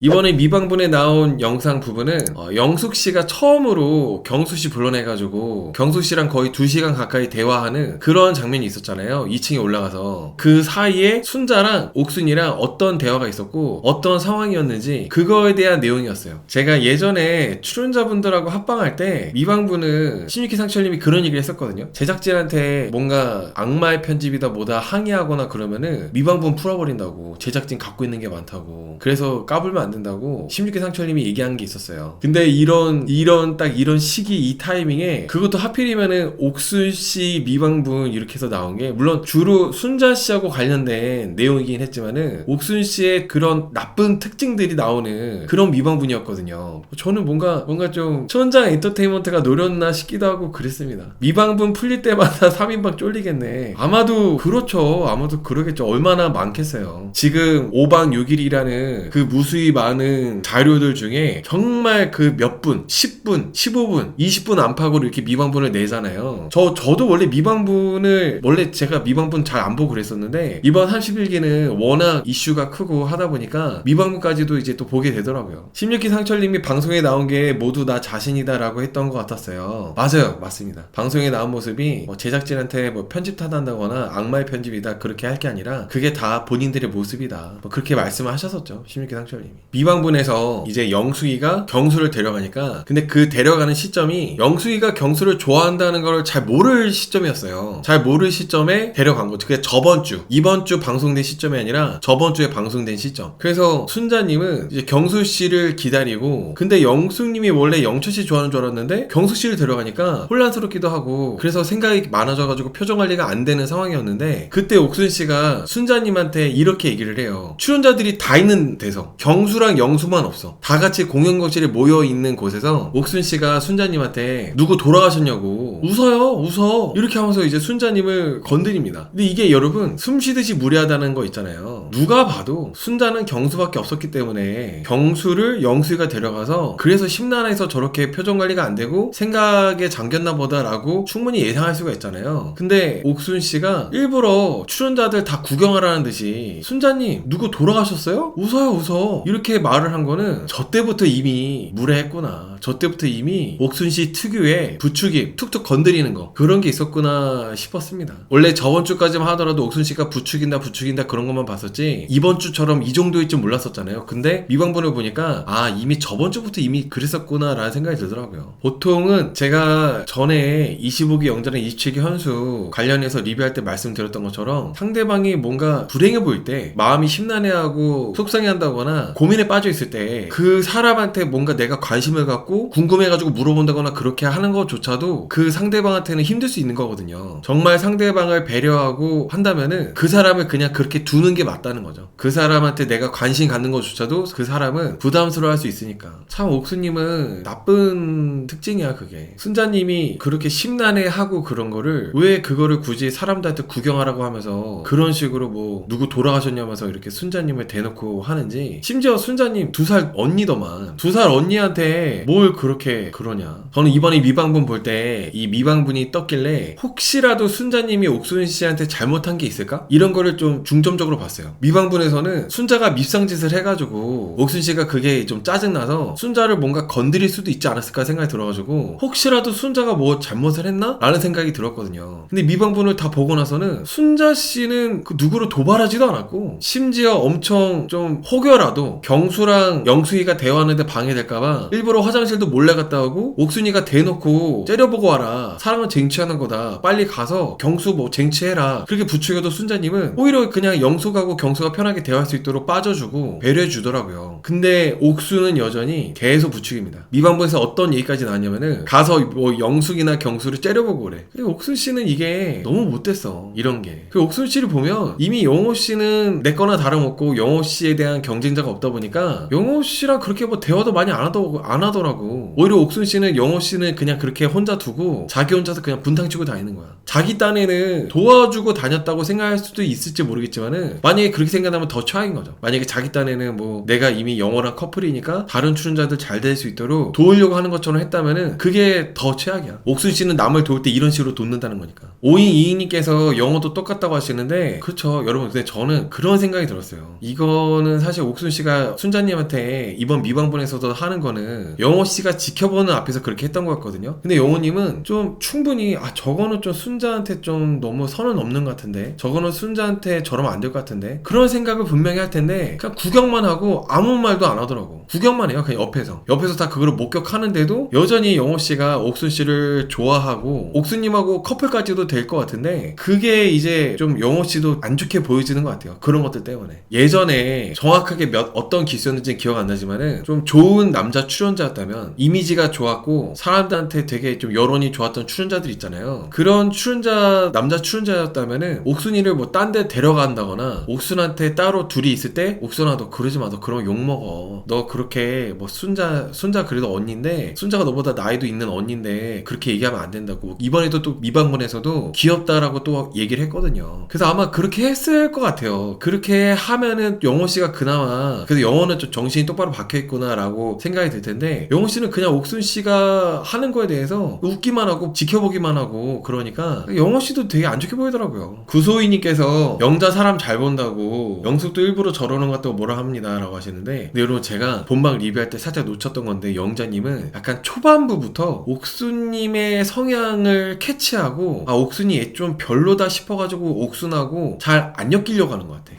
이번에 미방분에 나온 영상 부분은 영숙씨가 처음으로 경수씨 불러내가지고 경수씨랑 거의 2시간 가까이 대화하는 그런 장면이 있었잖아요. 2층에 올라가서 그 사이에 순자랑 옥순이랑 어떤 대화가 있었고 어떤 상황이었는지 그거에 대한 내용이었어요. 제가 예전에 출연자분들하고 합방할 때 미방분은 16기 상철님이 그런 얘기를 했었거든요. 제작진한테 뭔가 악마의 편집이다 뭐다 항의하거나 그러면은 미방분 풀어버린다고, 제작진 갖고 있는 게 많다고, 그래서 까불면 안 된다고 16기 상철님이 얘기한 게 있었어요. 근데 이런 시기 이 타이밍에 그것도 하필이면은 옥순씨 미방분 이렇게 해서 나온 게, 물론 주로 순자씨하고 관련된 내용이긴 했지만은 옥순씨의 그런 나쁜 특징들이 나오는 그런 미방분이었거든요. 저는 뭔가 좀 천장 엔터테인먼트가 노렸나 싶기도 하고 그랬습니다. 미방분 풀릴 때마다 3인방 쫄리겠네. 아마도 그렇죠. 아마도 그러겠죠. 얼마나 많겠어요. 지금 5박 6일이라는 그 무수히 많은 자료들 중에 정말 그 몇 분, 10분, 15분, 20분 안팎으로 이렇게 미방분을 내잖아요. 저도 원래 제가 미방분 잘 안 보고 그랬었는데 이번 31기는 워낙 이슈가 크고 하다 보니까 미방분까지도 이제 또 보게 되더라고요. 16기 상철님이 방송에 나온 게 모두 나 자신이다 라고 했던 것 같았어요. 맞아요. 맞습니다. 방송에 나온 모습이 제작진한테 편집 탓한다거나 악마의 편집이다 그렇게 할 게 아니라 그게 다 본인들의 모습이다, 그렇게 말씀을 하셨었죠. 16기 상철님이. 미방분에서 이제 영숙이가 경수를 데려가니까, 근데 그 데려가는 시점이 영숙이가 경수를 좋아한다는 걸 잘 모를 시점이었어요. 잘 모를 시점에 데려간 거죠. 그게 이번 주 방송된 시점이 아니라 저번 주에 방송된 시점. 그래서 순자님은 이제 경수씨를 기다리고, 근데 영숙님이 원래 영철씨 좋아하는 줄 알았는데 경수씨를 데려가니까 혼란스럽기도 하고, 그래서 생각이 많아져가지고 표정 관리가 안 되는 상황이었는데, 그때 옥순씨가 순자님한테 이렇게 얘기를 해요. 출연자들이 다 있는 데서 경수랑 영수만 없어. 다 같이 공연거실에 모여있는 곳에서 옥순씨가 순자님한테 누구 돌아가셨냐고 웃어 이렇게 하면서 이제 순자님을 건드립니다. 근데 이게 여러분 숨쉬듯이 무례하다는 거 있잖아요. 누가 봐도 순자는 경수밖에 없었기 때문에 경수를 영수가 데려가서 그래서 심란해서 저렇게 표정 관리가 안 되고 생각에 잠겼나 보다라고 충분히 예상할 수가 있잖아요. 근데 옥순씨가 일부러 출연자들 다 구경하라는 듯이 순자님 누구 돌아가셨어요? 웃어 이렇게 말을 한 거는 저 때부터 이미 무례했구나, 저 때부터 이미 옥순씨 특유의 부추김, 툭툭 건드리는 거, 그런 게 있었구나 싶었습니다. 원래 저번 주까지만 하더라도 옥순씨가 부추긴다 그런 것만 봤었지 이번 주처럼 이 정도일 줄 몰랐었잖아요. 근데 미방본을 보니까 이미 저번 주부터 이미 그랬었구나 라는 생각이 들더라고요. 보통은 제가 전에 25기 영자랑 27기 현수 관련해서 리뷰할 때 말씀드렸던 것처럼 상대방이 뭔가 불행해 보일 때, 마음이 심란해하고 속상해한다거나 고민에 빠져 있을 때 그 사람한테 뭔가 내가 관심을 갖고 궁금해가지고 물어본다거나 그렇게 하는 것조차도 그 상대방한테는 힘들 수 있는 거거든요. 정말 상대방을 배려하고 한다면은 그 사람을 그냥 그렇게 두는 게 맞다는 거죠. 그 사람한테 내가 관심 갖는 것조차도 그 사람은 부담스러워할 수 있으니까. 참 옥수님은 나쁜 특징이야 그게. 순자님이 그렇게 심란해하고 그런 거를 왜 그거를 굳이 사람들한테 구경하라고 하면서 그런 식으로 뭐 누구 돌아가셨냐면서 이렇게 순자님을 대놓고 하는지. 심지어 순자님 2살 언니더만 2살 언니한테 뭘 그렇게 그러냐. 저는 이번에 미방분 볼 때 이 미방분이 떴길래 혹시라도 순자님이 옥순 씨한테 잘못한 게 있을까? 이런 거를 좀 중점적으로 봤어요. 미방분에서는 순자가 밉상짓을 해가지고 옥순 씨가 그게 좀 짜증나서 순자를 뭔가 건드릴 수도 있지 않았을까 생각이 들어가지고 혹시라도 순자가 뭐 잘못을 했나? 라는 생각이 들었거든요. 근데 미방분을 다 보고 나서는 순자 씨는 그 누구를 도발하지도 않았고, 심지어 엄청 좀 혹여라도 경수랑 영숙이가 대화하는데 방해될까봐 일부러 화장실도 몰래 갔다 오고, 옥순이가 대놓고 째려보고 와라, 사랑은 쟁취하는 거다, 빨리 가서 경수 뭐 쟁취해라, 그렇게 부추겨도 순자님은 오히려 그냥 영숙하고 경수가 편하게 대화할 수 있도록 빠져주고 배려해주더라고요. 근데 옥수는 여전히 계속 부추깁니다. 미방본에서 어떤 얘기까지 나왔냐면은 가서 뭐 영숙이나 경수를 째려보고 그래. 근데 옥순씨는 이게 너무 못됐어, 이런 게. 그 옥순씨를 보면 이미 영호씨는 내 거나 다름없고 영호씨에 대한 경쟁자가 없다 보니까 영호씨랑 그렇게 뭐 대화도 많이 안 하더라고. 오히려 옥순씨는 영호씨는 그냥 그렇게 혼자 두고 자기 혼자서 그냥 분탕치고 다니는 거야. 자기 딴에는 도와주고 다녔다고 생각할 수도 있을지 모르겠지만은 만약에 그렇게 생각하면 더 최악인 거죠. 만약에 자기 딴에는 뭐 내가 이미 이미 영호랑 커플이니까 다른 출연자들 잘 될 수 있도록 도우려고 하는 것처럼 했다면은 그게 더 최악이야. 옥순 씨는 남을 도울 때 이런 식으로 돕는다는 거니까. 오인 이인님께서 영호도 똑같다고 하시는데 그렇죠 여러분. 근데 저는 그런 생각이 들었어요. 이거는 사실 옥순 씨가 순자님한테 이번 미방분에서도 하는 거는 영호 씨가 지켜보는 앞에서 그렇게 했던 것 같거든요. 근데 영호님은 좀 충분히 저거는 좀 순자한테 좀 너무 선을 넘는 것 같은데, 저거는 순자한테 저러면 안 될 것 같은데, 그런 생각을 분명히 할 텐데 그냥 구경만 하고 아무 말도 안 하더라고. 구경만 해요. 그냥 옆에서 다 그거를 목격하는데도 여전히 영호 씨가 옥순 씨를 좋아하고 옥순님하고 커플까지도 될 것 같은데, 그게 이제 좀 영호 씨도 안 좋게 보여지는 것 같아요. 그런 것들 때문에. 예전에 정확하게 어떤 기수였는지 기억 안 나지만은 좀 좋은 남자 출연자였다면, 이미지가 좋았고 사람들한테 되게 좀 여론이 좋았던 출연자들 있잖아요. 그런 남자 출연자였다면은 옥순이를 뭐 딴 데 데려간다거나 옥순한테 따로 둘이 있을 때 옥순아 너 그러지 마, 너 그러면 욕먹어, 너 그렇게 뭐 순자 그래도 언니인데, 순자가 너보다 나이도 있는 언니인데 그렇게 얘기하면 안 된다고. 이번에도 또 미방문에서도 귀엽다라고 또 얘기를 했거든요. 그래서 아마 그렇게 했을 것 같아요. 그렇게 하면은 영호씨가 그나마 그래도 영호는 좀 정신이 똑바로 박혀있구나 라고 생각이 들 텐데, 영호씨는 그냥 옥순씨가 하는 거에 대해서 웃기만 하고 지켜보기만 하고 그러니까 영호씨도 되게 안 좋게 보이더라고요. 구소희님께서 영자 사람 잘 본다고 영숙도 일부러 저러는 것 같다고 뭐라 합니다 라고 하시는데, 근데 여러분 제가 본방 리뷰할 때 살짝 놓쳤던 건데, 영자님은 약간 초반부부터 옥순님의 성향을 캐치하고 옥순이 얘 좀 별로다 싶어가지고 옥순하고 잘 안 엮이려고 하는 것 같아.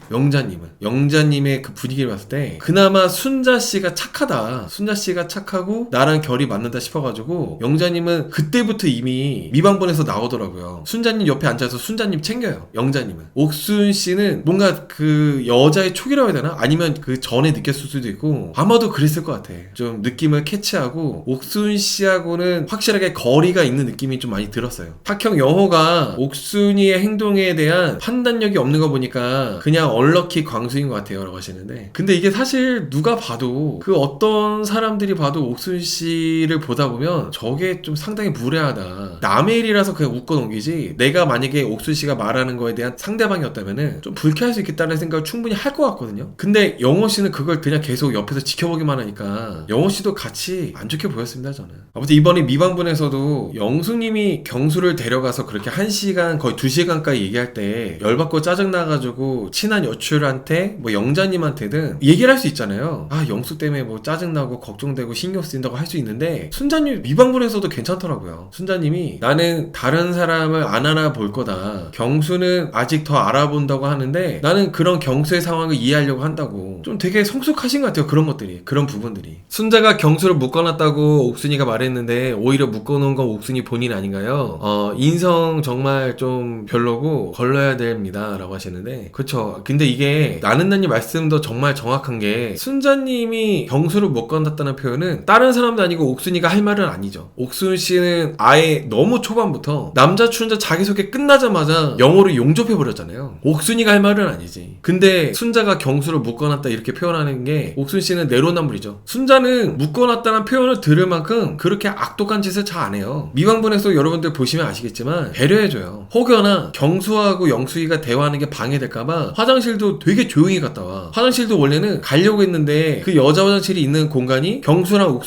영자님의 그 분위기를 봤을 때 그나마 순자씨가 착하다, 순자씨가 착하고 나랑 결이 맞는다 싶어가지고 영자님은 그때부터 이미 미방본에서 나오더라고요. 순자님 옆에 앉아서 순자님 챙겨요. 영자님은. 옥순씨는 뭔가 그 여자의 촉이라고 해야 되나? 아니면 그 전에 느꼈을 수도 있고 아마도 그랬을 것 같아. 좀 느낌을 캐치하고 옥순씨하고는 확실하게 거리가 있는 느낌이 좀 많이 들었어요. 탁형 영호가 옥순이의 행동에 대한 판단력이 없는 거 보니까 그냥 얼럭키 광수인 것 같아요 라고 하시는데, 근데 이게 사실 누가 봐도, 그 어떤 사람들이 봐도 옥순씨를 보다 보면 저게 좀 상당히 무례하다, 남의 일이라서 그냥 웃고 넘기지, 내가 만약에 옥순씨가 말하는 거에 대한 상대방이었다면은 좀 불쾌할 수 있겠다는 생각을 충분히 할 것 같거든요. 근데 영호씨는 그걸 그냥 계속 옆에서 지켜보기만 하니까 영호씨도 같이 안 좋게 보였습니다 저는. 아무튼 이번에 미방분에서도 영숙님이 경수를 데려가서 그렇게 1시간 거의 2시간까지 얘기할 때 열받고 짜증나가지고 친한 여출한테 뭐 영자님한테든 얘기를 할 수 있잖아요. 영숙 때문에 뭐 짜증나고 걱정되고 신경 쓰인다고 할 수 있는데, 순자님 미방분에서도 괜찮더라고요. 순자님이 나는 다른 사람을 안 알아볼 거다, 경수는 아직 더 알아본다고 하는데 나는 그런 경수의 상황을 이해하려고 한다고, 좀 되게 성숙하신 것 같아요. 그런 것들이, 그런 부분들이. 순자가 경수를 묶어놨다고 옥순이가 말했는데 오히려 묶어놓은 건 옥순이 본인 아닌가요? 인성 정말 좀 별로고 걸러야 됩니다 라고 하시는데, 그쵸. 근데 이게 나는나님 말씀도 정말 정확한 게, 순자님이 경수를 묶어놨다는 표현은 다른 사람도 아니고 옥순이가 할 말은 아니죠. 옥순씨는 아예 너무 초반부터 남자 출연자 자기소개 끝나자마자 영어로 용접해버렸잖아요. 옥순이가 할 말은 아니지. 근데 순자가 경수를 묶어놨다 이렇게 표현하는 게, 옥순씨는 내로남불이죠. 순자는 묶어놨다는 표현을 들을 만큼 그렇게 악독한 짓을 잘 안 해요. 미방분에서 여러분들 보시면 아시겠지만 배려해줘요. 혹여나 경수하고 영숙이가 대화하는 게 방해될까봐 화장실도 되게 조용히 갔다 와. 화장실도 원래는 가려고 했는데 그 여자 화장실이 있는 공간이 경수랑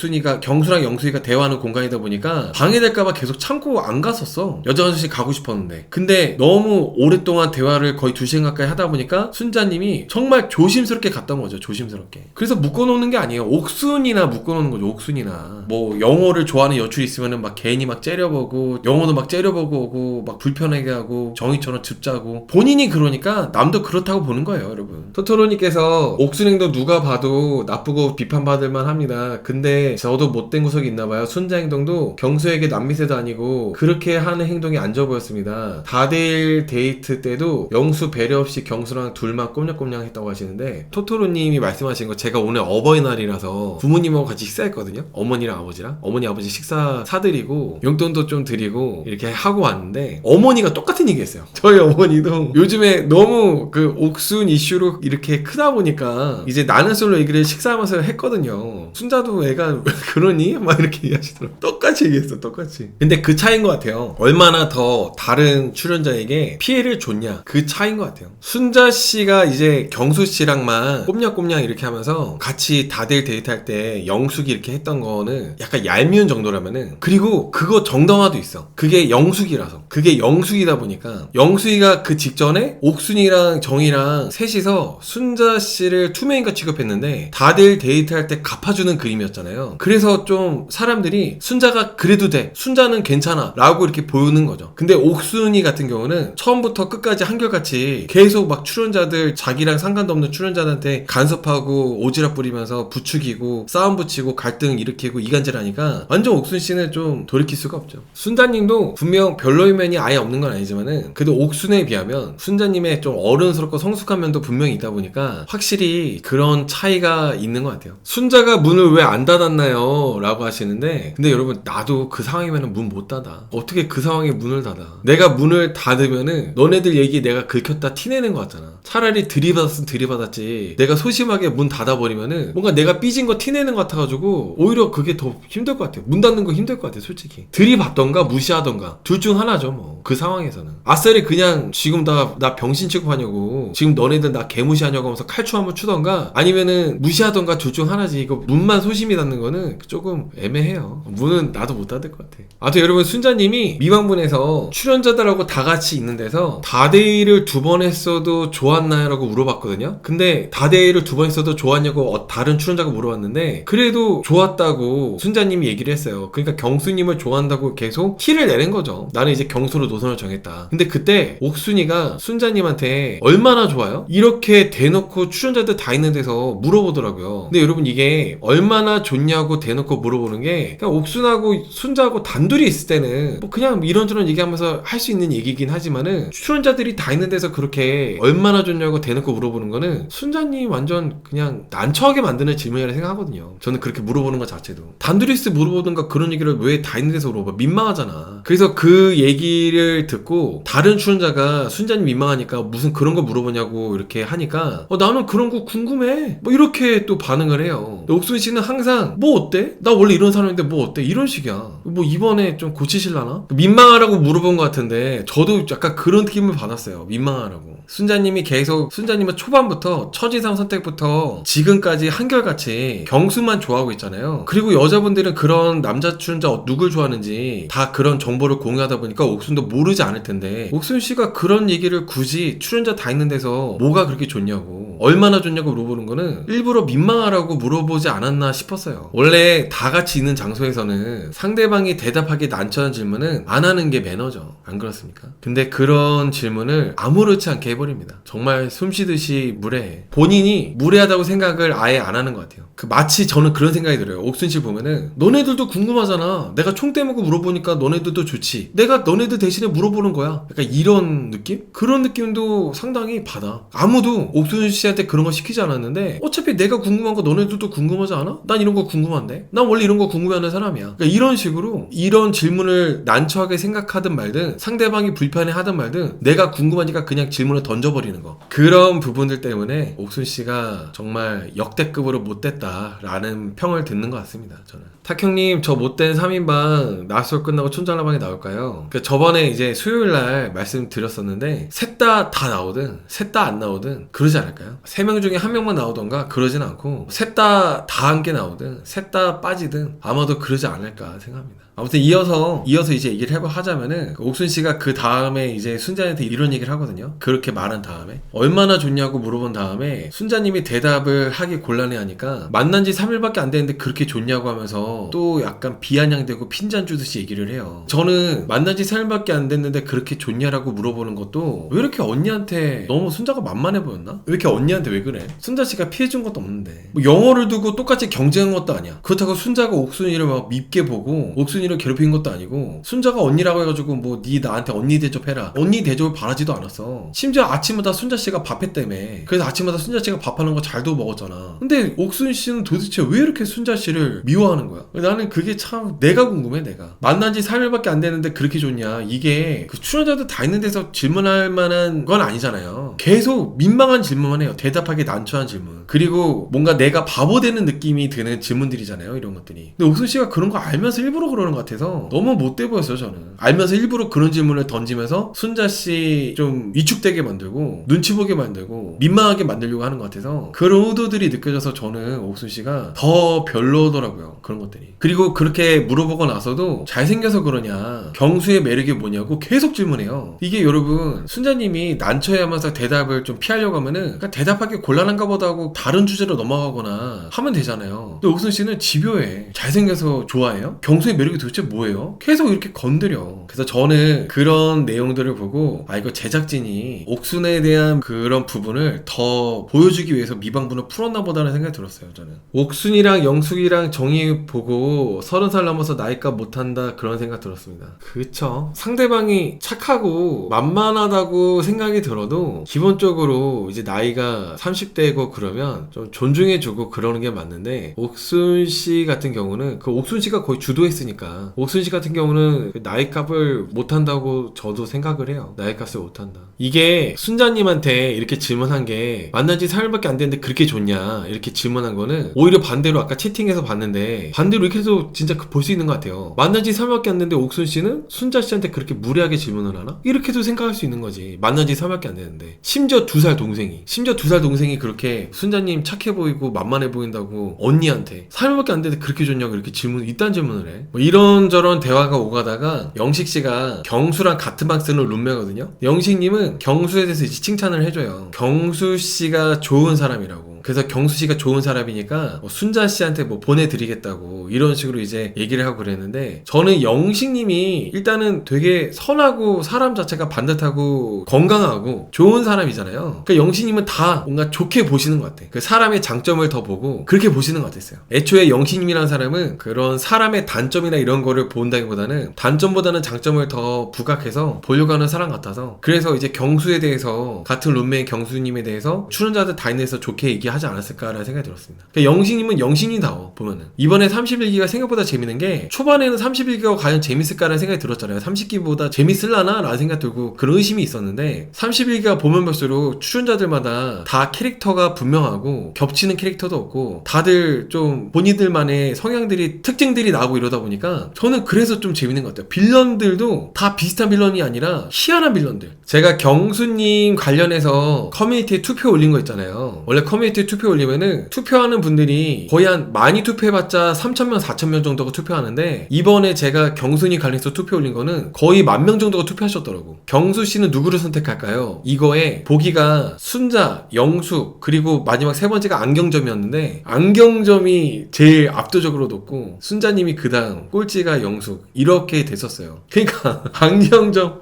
영숙이가 대화하는 공간이다 보니까 방해될까봐 계속 참고 안 갔었어. 여자 화장실 가고 싶었는데. 근데 너무 오랫동안 대화를 거의 2시간 가까이 하다 보니까 순자님이 정말 조심스럽게 갔던 거죠. 조심스럽게. 그래서 묶어놓는 게 아니에요. 옥순이나 묶어놓는 거죠. 옥순이나. 뭐 영어를 좋아하는 여출이 있으면은 막 괜히 막 째려보고, 영어도 막 째려보고 오고, 막 불편하게 하고, 정의처럼 즙자고. 본인이 그러니까 남도 그렇다고 보는 거예요 여러분. 토토로님께서 옥순 행동 누가 봐도 나쁘고 비판받을만 합니다. 근데 저도 못된 구석이 있나봐요. 순자 행동도 경수에게 남미세도 아니고 그렇게 하는 행동이 안 좋아 보였습니다. 다대일 데이트 때도 영수 배려 없이 경수랑 둘만 꼼냥꼼냥 했다고 하시는데, 토토로님이 말씀하신 거 제가 오늘 어버이날이라서 부모님하고 같이 식사했거든요. 어머니랑 아버지랑. 어머니 아버지 식사 사드리고 용돈도 좀 드리고 이렇게 하고 왔는데, 어머니가 똑같은 얘기 했어요. 저희 어머니도 요즘에 너무 그 옥순 이슈로 이렇게 크다 보니까 이제 나는 솔로 얘기를 식사하면서 했거든요. 순자도 애가 왜 그러니? 막 이렇게 얘기하시더라고요. 똑같이 얘기했어. 똑같이. 근데 그 그 차이인 것 같아요. 얼마나 더 다른 출연자에게 피해를 줬냐, 그 차이인 것 같아요. 순자 씨가 이제 경수 씨랑만 꼼냥꼼냥 이렇게 하면서 같이 다들 데이트할 때 영숙이 이렇게 했던 거는 약간 얄미운 정도라면은, 그리고 그거 정당화도 있어. 그게 영숙이라서. 그게 영숙이다 보니까 영숙이가 그 직전에 옥순이랑 정이랑 셋이서 순자 씨를 투메인과 취급했는데 다들 데이트할 때 갚아주는 그림이었잖아요. 그래서 좀 사람들이 순자가 그래도 돼, 순자는 괜찮아 라고 이렇게 보이는 거죠. 근데 옥순이 같은 경우는 처음부터 끝까지 한결같이 계속 막 출연자들, 자기랑 상관도 없는 출연자들한테 간섭하고 오지랖 부리면서 부추기고 싸움 붙이고 갈등 일으키고 이간질하니까 완전 옥순 씨는 좀 돌이킬 수가 없죠. 순자님도 분명 별로인 면이 아예 없는 건 아니지만은 그래도 옥순에 비하면 순자님의 좀 어른스럽고 성숙한 면도 분명히 있다 보니까 확실히 그런 차이가 있는 것 같아요. 순자가 문을 왜 안 닫았나요? 라고 하시는데, 근데 여러분, 나도 그 상황이면 문 못 닫아. 어떻게 그 상황에 문을 닫아? 내가 문을 닫으면은 너네들 얘기 내가 긁혔다 티내는 것 같잖아. 차라리 들이받았으면 들이받았지, 내가 소심하게 문 닫아버리면은 뭔가 내가 삐진 거 티내는 것 같아가지고 오히려 그게 더 힘들 것 같아요. 문 닫는 거 힘들 것 같아요, 솔직히. 들이받던가 무시하던가 둘 중 하나죠, 뭐. 그 상황에서는 아싸리 그냥 지금 나 병신 취급하냐고, 지금 너네들 나 개무시하냐고 하면서 칼춤 한번 추던가, 아니면은 무시하던가 둘 중 하나지. 이거 문만 소심히 닫는 거는 조금 애매해요. 문은 나도 못 닫을 것 같아. 아무튼 여러분, 순자님이 미망분에서 출연자들하고 다 같이 있는 데서 다데이를 2번 했어도 좋았나요? 라고 물어봤거든요. 근데 다데이를 2번 했어도 좋았냐고 다른 출연자가 물어봤는데 그래도 좋았다고 순자님이 얘기를 했어요. 그러니까 경수님을 좋아한다고 계속 티를 내는 거죠. 나는 이제 경수로 노선을 정했다. 근데 그때 옥순이가 순자님한테 얼마나 좋아요? 이렇게 대놓고 출연자들 다 있는 데서 물어보더라고요. 근데 여러분, 이게 얼마나 좋냐고 대놓고 물어보는 게 그냥 옥순하고 순자하고 단둘이 있을 때는 뭐 그냥 이런저런 얘기하면서 할 수 있는 얘기긴 하지만은 출연자들이 다 있는 데서 그렇게 얼마나 좋냐고 대놓고 물어보는 거는 순자님 완전 그냥 난처하게 만드는 질문이라 생각하거든요. 저는 그렇게 물어보는 것 자체도. 단둘이 있을 때 물어보든가 그런 얘기를 왜 다 있는 데서 물어봐? 민망하잖아. 그래서 그 얘기를 듣고 다른 출연자가 순자님 민망하니까 무슨 그런 거 물어보냐고 이렇게 하니까 나는 그런 거 궁금해, 뭐 이렇게 또 반응을 해요. 옥순 씨는 항상 뭐 어때? 나 원래 이런 사람인데 뭐 어때? 이런 식이야. 뭐 이번에 좀 고치실라나? 민망하라고 물어본 것 같은데 저도 약간 그런 느낌을 받았어요. 민망하라고. 순자님이 계속, 순자님은 초반부터 처지상 선택부터 지금까지 한결같이 경수만 좋아하고 있잖아요. 그리고 여자분들은 그런 남자 출연자 누굴 좋아하는지 다 그런 정보를 공유하다 보니까 옥순도 모르지 않을 텐데, 옥순 씨가 그런 얘기를 굳이 출연자 다 있는 데서 뭐가 그렇게 좋냐고, 얼마나 좋냐고 물어보는 거는 일부러 민망하라고 물어보지 않았나 싶었어요. 원래 다 같이 있는 장소에서는 상대방이 대답하기 난처한 질문은 안 하는 게 매너죠. 안 그렇습니까? 근데 그런 질문을 아무렇지 않게 해버립니다. 정말 숨쉬듯이 무례해. 본인이 무례하다고 생각을 아예 안 하는 것 같아요. 마치 저는 그런 생각이 들어요. 옥순 씨 보면은 너네들도 궁금하잖아. 내가 총 떼먹고 물어보니까 너네들도 좋지. 내가 너네들 대신에 물어보는 거야. 약간 이런 느낌? 그런 느낌도 상당히 받아. 아무도 옥순 씨한테 그런 거 시키지 않았는데 어차피 내가 궁금한 거 너네들도 궁금하지 않아? 난 이런 거 궁금한데? 난 원래 이런 거 궁금해하는 사람이야. 그러니까 이런 식으로 이런 질문을 난처하게 생각하든 말든 상대방이 불편해하든 말든 내가 궁금하니까 그냥 질문을 던져버리는 거. 그런 부분들 때문에 옥순 씨가 정말 역대급으로 못됐다 라는 평을 듣는 것 같습니다. 저는. 탁형님, 저 못된 3인방 나솔 끝나고 촌장라방에 나올까요? 그러니까 저번에 이제 수요일날 말씀드렸었는데 셋 다 나오든 셋 다 안 나오든 그러지 않을까요? 3명 중에 1명만 나오던가 그러진 않고 셋 다 함께 나오든 셋 다 빠지든 아마도 그러지 않을까 생각합니다. 아무튼 이어서 이제 얘기를 하자면은 옥순 씨가 그 다음에 이제 순자한테 이런 얘기를 하거든요. 그렇게 말한 다음에 얼마나 좋냐고 물어본 다음에 순자님이 대답을 하기 곤란해하니까 만난 지 3일밖에 안 됐는데 그렇게 좋냐고 하면서 또 약간 비아냥대고 핀잔 주듯이 얘기를 해요. 저는 만난 지 3일밖에 안 됐는데 그렇게 좋냐라고 물어보는 것도 왜 이렇게 언니한테 너무 순자가 만만해 보였나? 왜 이렇게 언니한테 왜 그래? 순자 씨가 피해준 것도 없는데 뭐 영어를 두고 똑같이 경쟁한 것도 아니야. 그렇다고 순자가 옥순이를 막 밉게 보고 옥순이를 괴롭힌 것도 아니고 순자가 언니라고 해가지고 뭐 니 나한테 언니 대접해라, 언니 대접을 바라지도 않았어. 심지어 아침마다 순자 씨가 밥했다며. 그래서 아침마다 순자 씨가 밥하는 거 잘도 먹었잖아. 근데 옥순 씨는 도대체 왜 이렇게 순자 씨를 미워하는 거야? 나는 그게 참 내가 궁금해. 내가 만난 지 3일밖에 안 되는데 그렇게 좋냐, 이게 그 출연자들 다 있는 데서 질문할 만한 건 아니잖아요. 계속 민망한 질문만 해요. 대답하기 난처한 질문. 그리고 뭔가 내가 바보 되는 느낌이 드는 질문들이잖아요, 이런 것들이. 근데 옥순 씨가 그런 거 알면서 일부러 그러는 것 같아서 너무 너무 못돼 보였어요. 저는 알면서 일부러 그런 질문을 던지면서 순자씨 좀 위축되게 만들고 눈치 보게 만들고 민망하게 만들려고 하는 것 같아서 그런 의도들이 느껴져서 저는 옥순씨가 더 별로더라고요. 그런 것들이. 그리고 그렇게 물어보고 나서도 잘생겨서 그러냐, 경수의 매력이 뭐냐고 계속 질문해요. 이게 여러분, 순자님이 난처해하면서 대답을 좀 피하려고 하면은 그냥 대답하기 곤란한가 보다 하고 다른 주제로 넘어가거나 하면 되잖아요. 근데 옥순씨는 집요해. 잘생겨서 좋아해요? 경수의 매력이 도대체 뭐예요? 계속 이렇게 건드려. 그래서 저는 그런 내용들을 보고 이거 제작진이 옥순에 대한 그런 부분을 더 보여주기 위해서 미방분을 풀었나 보다는 생각이 들었어요. 저는 옥순이랑 영숙이랑 정희 보고 30살 넘어서 나이값 못한다 그런 생각 들었습니다. 그쵸. 상대방이 착하고 만만하다고 생각이 들어도 기본적으로 이제 나이가 30대고 그러면 좀 존중해주고 그러는 게 맞는데, 옥순씨 같은 경우는 옥순씨가 거의 주도했으니까 옥순씨 같은 경우는 나이값을 못한다고 저도 생각을 해요. 나이값을 못한다. 이게 순자님한테 이렇게 질문한 게 만난 지 3일밖에 안 됐는데 그렇게 좋냐 이렇게 질문한 거는 오히려 반대로 아까 채팅에서 봤는데 반대로 이렇게 해도 진짜 볼 수 있는 것 같아요. 만난 지 3일밖에 안 됐는데 옥순씨는 순자씨한테 그렇게 무례하게 질문을 하나? 이렇게도 생각할 수 있는 거지. 만난 지 3일밖에 안 됐는데. 심지어 2살 동생이 그렇게 순자님 착해 보이고 만만해 보인다고 언니한테 3일밖에 안 됐는데 그렇게 좋냐고 이렇게 이딴 질문을 해. 뭐 이런저런 대화가 오가다가 영식씨가 경수랑 같은 방 쓰는 룸메거든요. 영식님은 경수에 대해서 이제 칭찬을 해줘요. 경수씨가 좋은 사람이라고. 그래서 경수씨가 좋은 사람이니까 순자씨한테 뭐 보내드리겠다고 이런 식으로 이제 얘기를 하고 그랬는데, 저는 영식님이 일단은 되게 선하고 사람 자체가 반듯하고 건강하고 좋은 사람이잖아요. 그러니까 영식님은 다 뭔가 좋게 보시는 것 같아. 그 사람의 장점을 더 보고 그렇게 보시는 것 같았어요. 애초에 영식님이라는 사람은 그런 사람의 단점이나 이런 거를 본다기보다는 단점보다는 장점을 더 부각해서 보려고 하는 사람 같아서, 그래서 이제 경수에 대해서 같은 룸메인 경수님에 대해서 출연자들 다 있는 데서 좋게 얘기하지 않았을까라는 생각이 들었습니다. 그러니까 영식님은 영식님다워 보면은. 이번에 31기가 생각보다 재밌는 게, 초반에는 31기가 과연 재밌을까라는 생각이 들었잖아요. 30기보다 재밌을라나? 라는 생각 들고 그런 의심이 있었는데, 31기가 보면 볼수록 출연자들마다 다 캐릭터가 분명하고 겹치는 캐릭터도 없고 다들 좀 본인들만의 성향들이 특징들이 나오고 이러다 보니까 저는 그래서 좀 재밌는 것 같아요. 빌런들도 다 비슷한 빌런이 아니라 희한한 빌런들. 제가 경수님 관련해서 커뮤니티에 투표 올린 거 있잖아요. 원래 커뮤니티에 투표 올리면은 투표하는 분들이 거의 많이 투표해봤자 3,000명 4,000명 정도가 투표하는데, 이번에 제가 경수님 관련해서 투표 올린 거는 거의 10,000명 정도가 투표하셨더라고. 경수씨는 누구를 선택할까요? 이거에 보기가 순자, 영숙, 그리고 마지막 세 번째가 안경점이었는데 안경점이 제일 압도적으로 높고 순자님이 그 다음, 꼴찌가 영숙, 이렇게 됐었어요. 그러니까 안경점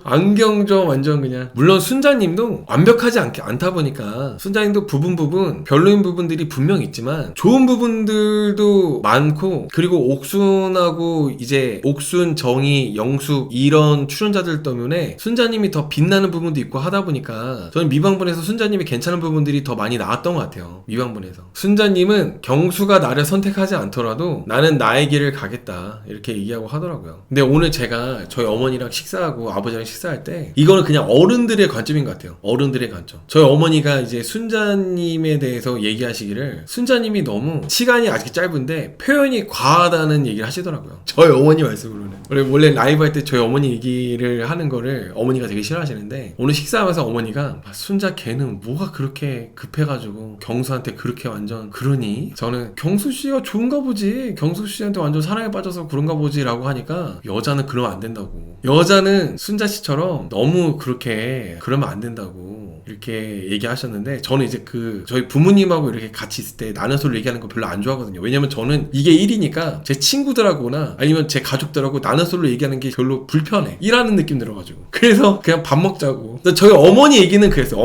완전 그냥. 물론 순자님도 완벽하지 않다 보니까 순자님도 부분 별로인 부분들이 분명 있지만 좋은 부분들도 많고, 그리고 옥순하고 이제 옥순, 정희, 영숙 이런 출연자들 때문에 순자님이 더 빛나는 부분도 있고 하다 보니까 저는 미방분에서 순자님이 괜찮은 부분들이 더 많이 나왔던 것 같아요. 미방분에서 순자님은 경수가 나를 선택하지 않더라도 나는 나의 길을 가겠다 이렇게 얘기하고 하더라고요. 근데 오늘 제가 저희 어머니랑 식사하고 아버지랑 식사할 때 이거는 그냥 어른들의 관점인 것 같아요. 어른들의 관점. 저희 어머니가 이제 순자님에 대해서 얘기하시기를 순자님이 너무 시간이 아직 짧은데 표현이 과하다는 얘기를 하시더라고요. 저희 어머니 말씀으로는. 원래 라이브 할 때 저희 어머니 얘기를 하는 거를 어머니가 되게 싫어하시는데, 오늘 식사하면서 어머니가 순자 걔는 뭐가 그렇게 급해가지고 경수한테 그렇게 완전 그러니? 저는 경수씨가 좋은가 보지, 경수씨한테 완전 사랑에 빠져서 그런가 보지 라고 하니까, 여자는 그러면 안 된다고, 여자는 순자씨처럼 너무 그렇게 그러면 안 된다고 이렇게 얘기하셨는데, 저는 이제 저희 부모님하고 이렇게 같이 있을 때 나는 소리 얘기하는 거 별로 안 좋아하거든요. 왜냐면 저는 이게 일이니까 제 친구들하고나 아니면 제 가족들하고 나는 소리로 얘기하는 게 별로 불편해. 일하는 느낌 들어가지고. 그래서 그냥 밥 먹자고. 저희 어머니 얘기는 그랬어요.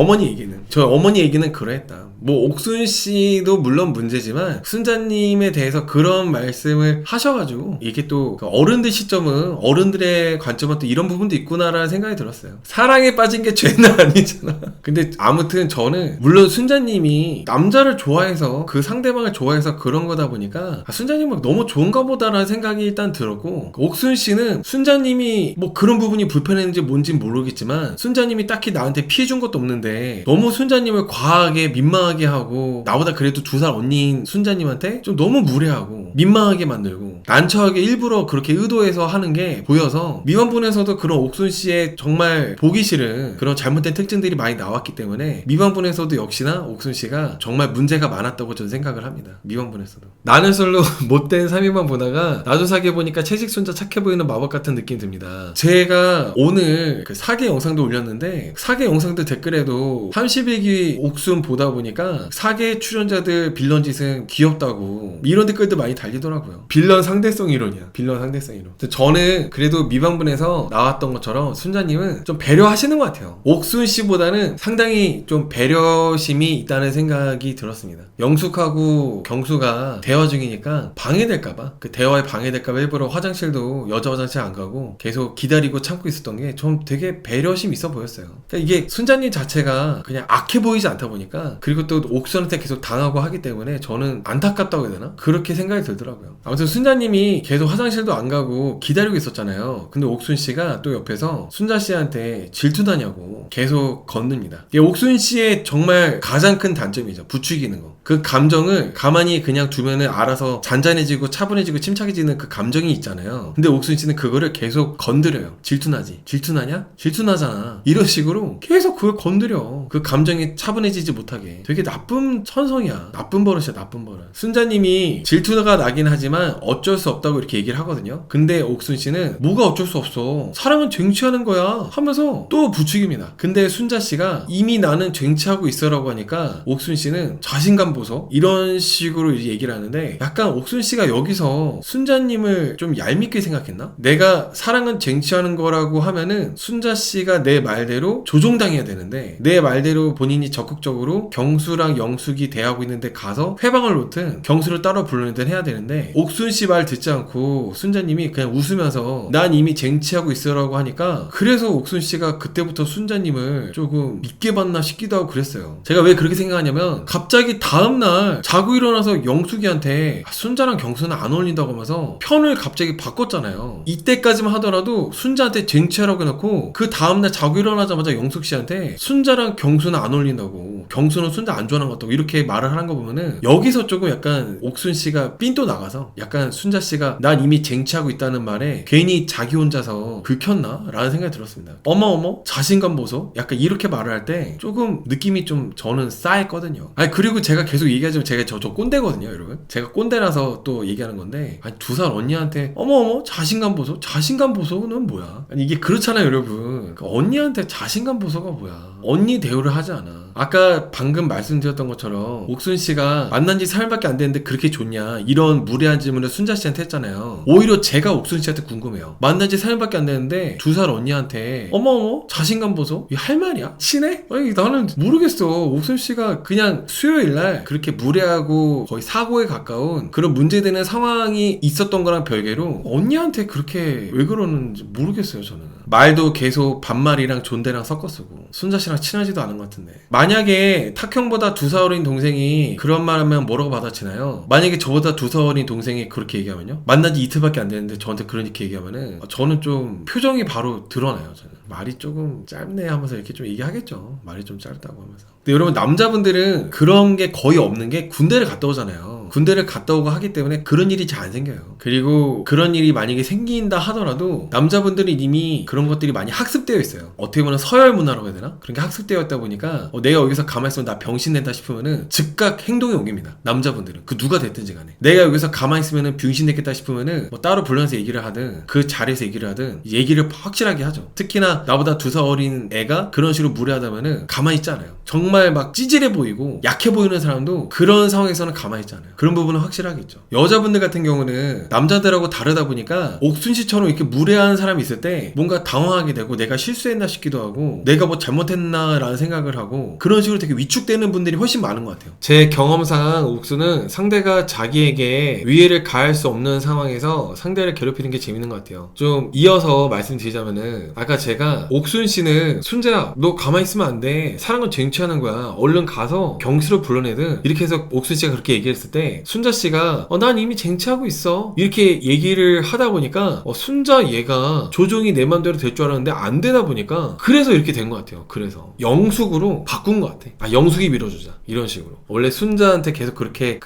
저희 어머니 얘기는 그랬다. 뭐 옥순씨도 물론 문제지만 순자님에 대해서 그런 말씀을 하셔가지고, 이게 또 어른들 시점은, 어른들의 관점은 또 이런 부분도 있구나라는 생각이 들었어요. 사랑에 빠진 게 죄는 아니잖아. 근데 아무튼 저는 물론 순자님이 남자를 좋아해서, 그 상대방을 좋아해서 그런 거다 보니까 순자님은 너무 좋은가 보다라는 생각이 일단 들었고, 옥순씨는 순자님이 뭐 그런 부분이 불편했는지 뭔진 모르겠지만 순자님이 딱히 나한테 피해준 것도 없는데 너무 순자님을 과하게 민망하게 하고, 나보다 그래도 2살 언니인 순자님한테 좀 너무 무례하고 민망하게 만들고 난처하게 일부러 그렇게 의도해서 하는 게 보여서 미방분에서도 그런 옥순씨의 정말 보기 싫은 그런 잘못된 특징들이 많이 나왔기 때문에 미방분에서도 역시나 옥순씨가 정말 문제가 많았다고 저는 생각을 합니다. 미방분에서도. 나는 솔로 못된 3인방 보다가 나조사기 보니까 채식순자 착해 보이는 마법 같은 느낌이 듭니다. 제가 오늘 그 사계 영상도 올렸는데 사계 영상들 댓글에도 31기 옥순 보다 보니까 사계 출연자들 빌런 짓은 귀엽다고 이런 댓글도 많이 달리더라고요. 빌런 상대성 이론이야. 빌런 상대성 이론. 저는 그래도 미방분에서 나왔던 것처럼 순자님은 좀 배려하시는 것 같아요. 옥순 씨보다는 상당히 좀 배려심이 있다는 생각이 들었습니다. 영숙하고 경수가 대화 중이니까 방해될까봐, 그 대화에 방해될까봐 일부러 화장실도 여자 화장실 안 가고 계속 기다리고 참고 있었던 게 좀 되게 배려심 있어 보였어요. 그러니까 이게 순자님 자체가 그냥 악해 보이지 않다 보니까, 그리고 또 옥순한테 계속 당하고 하기 때문에 저는 안타깝다고 해야 되나? 그렇게 생각이 들더라고요. 아무튼 순자님이 계속 화장실도 안 가고 기다리고 있었잖아요. 근데 옥순 씨가 또 옆에서 순자 씨한테 질투나냐고 계속 건넵니다. 이게 옥순 씨의 정말 가장 큰 단점이죠. 부추기는 거. 그 감정을 가만히 그냥 두면은 알아서 잔잔해지고 차분해지고 침착해지는 그 감정이 있잖아요. 근데 옥순 씨는 그거를 계속 건드려요. 질투나지? 질투나냐? 질투나잖아. 이런 식으로 계속 그걸 건드려. 그 감정이 차분해지지 못하게. 되게 나쁜 천성이야. 나쁜 버릇이야, 나쁜 버릇. 순자님이 질투가 나긴 하지만 어쩔 수 없다고 이렇게 얘기를 하거든요. 근데 옥순 씨는 뭐가 어쩔 수 없어. 사랑은 쟁취하는 거야. 하면서 또 부추깁니다. 근데 순자 씨가 이미 나는 쟁취하고 있어라고 하니까 옥순 씨는 자신감 보소? 이런 식으로 이제 얘기를 하는데, 약간 옥순 씨가 여기서 순자님을 좀 얄밉게 생각했나? 내가 사랑은 쟁취하는 거라고 하면은 순자 씨가 내 말대로 조종당해야 되는데, 내 말대로 본인이 적극적으로 경수랑 영숙이 대하고 있는데 가서 회방을 놓든 경수를 따로 불러내든 해야 되는데, 옥순 씨 말 듣지 않고 순자님이 그냥 웃으면서 난 이미 쟁취하고 있어라고 하니까, 그래서 옥순 씨가 그때부터 순자님을 조금 믿게 봤나 싶기도 하고 그랬어요. 제가 왜 그렇게 생각하냐면, 갑자기 다음날 자고 일어나서 영숙이한테 순자랑 경수는 안 어울린다고 하면서 편을 갑자기 바꿨잖아요. 이때까지만 하더라도 순자한테 쟁취하라고 해놓고, 그 다음날 자고 일어나자마자 영숙 씨한테 순자랑 경수는 안 어울린다고, 경수는 순자 안 좋아하는 것 같다고 이렇게 말을 하는 거 보면은, 여기서 조금 약간 옥순 씨가 삔또 나가서 약간 순자 씨가 난 이미 쟁취하고 있다는 말에 괜히 자기 혼자서 긁혔나? 라는 생각이 들었습니다. 어머 자신감 보소? 약간 이렇게 말을 할 때 조금 느낌이 좀 저는 싸했거든요. 아니, 그리고 제가 계속 얘기하지만 제가 저 꼰대거든요, 여러분. 제가 꼰대라서 또 얘기하는 건데, 아니 2살 언니한테 어머 자신감 보소? 자신감 보소는 뭐야? 아니 이게 그렇잖아요, 여러분. 그러니까 언니한테 자신감 보소가 뭐야? 언니 대우를 하지 않아. 아까 방금 말씀드렸던 것처럼 옥순 씨가 만난 지 3일밖에 안 됐는데 그렇게 좋냐, 이런 무례한 질문을 순자 씨한테 했잖아요. 오히려 제가 옥순 씨한테 궁금해요. 만난 지 3일밖에 안 됐는데 2살 언니한테 어머 자신감 보소? 이게 할 말이야? 친해? 아니 나는 모르겠어. 옥순 씨가 그냥 수요일날 그렇게 무례하고 거의 사고에 가까운 그런 문제되는 상황이 있었던 거랑 별개로 언니한테 그렇게 왜 그러는지 모르겠어요. 저는 말도 계속 반말이랑 존대랑 섞어 쓰고 순자 씨랑 친하지도 않은 것 같은데, 만약에 탁형보다 2살 어린 동생이 그런 말 하면 뭐라고 받아치나요? 만약에 저보다 2살 어린 동생이 그렇게 얘기하면요? 만난 지 이틀밖에 안 됐는데 저한테 그렇게 얘기하면은 저는 좀 표정이 바로 드러나요. 저는 말이 조금 짧네 하면서 이렇게 좀 얘기하겠죠. 말이 좀 짧다고 하면서. 근데 여러분, 남자분들은 그런 게 거의 없는 게 군대를 갔다 오잖아요. 군대를 갔다 오고 하기 때문에 그런 일이 잘 안 생겨요. 그리고 그런 일이 만약에 생긴다 하더라도 남자분들이 이미 그런 것들이 많이 학습되어 있어요. 어떻게 보면 서열 문화라고 해야 되나? 그런 게 학습되어 있다 보니까 내가 여기서 가만히 있으면 나 병신된다 싶으면은 즉각 행동에 옮깁니다. 남자분들은. 그 누가 됐든지 간에. 내가 여기서 가만히 있으면은 병신됐겠다 싶으면은 뭐 따로 불러서 얘기를 하든 그 자리에서 얘기를 하든 얘기를 확실하게 하죠. 특히나 나보다 2살 어린 애가 그런 식으로 무례하다면은 가만히 있지 않아요. 정말 막 찌질해 보이고 약해 보이는 사람도 그런 상황에서는 가만히 있지 않아요. 그런 부분은 확실하겠죠. 여자분들 같은 경우는 남자들하고 다르다 보니까 옥순씨처럼 이렇게 무례한 사람이 있을 때 뭔가 당황하게 되고 내가 실수했나 싶기도 하고 내가 뭐 잘못했나 라는 생각을 하고 그런 식으로 되게 위축되는 분들이 훨씬 많은 것 같아요. 제 경험상 옥수는 상대가 자기에게 위해를 가할 수 없는 상황에서 상대를 괴롭히는 게 재밌는 것 같아요. 좀 이어서 말씀드리자면은, 아까 제가 옥순씨는 순자야 너 가만히 있으면 안 돼, 사랑은 쟁취 쟁취하는 거야. 얼른 가서 경수를 불러내든. 이렇게 해서 옥순씨가 그렇게 얘기했을 때 순자씨가 난 이미 쟁취하고 있어 이렇게 얘기를 하다 보니까 순자 얘가 조종이 내 맘대로 될 줄 알았는데 안 되다 보니까 그래서 이렇게 된 것 같아요. 그래서 영숙으로 바꾼 것 같아. 영숙이 밀어주자 이런 식으로. 원래 순자한테 계속 그렇게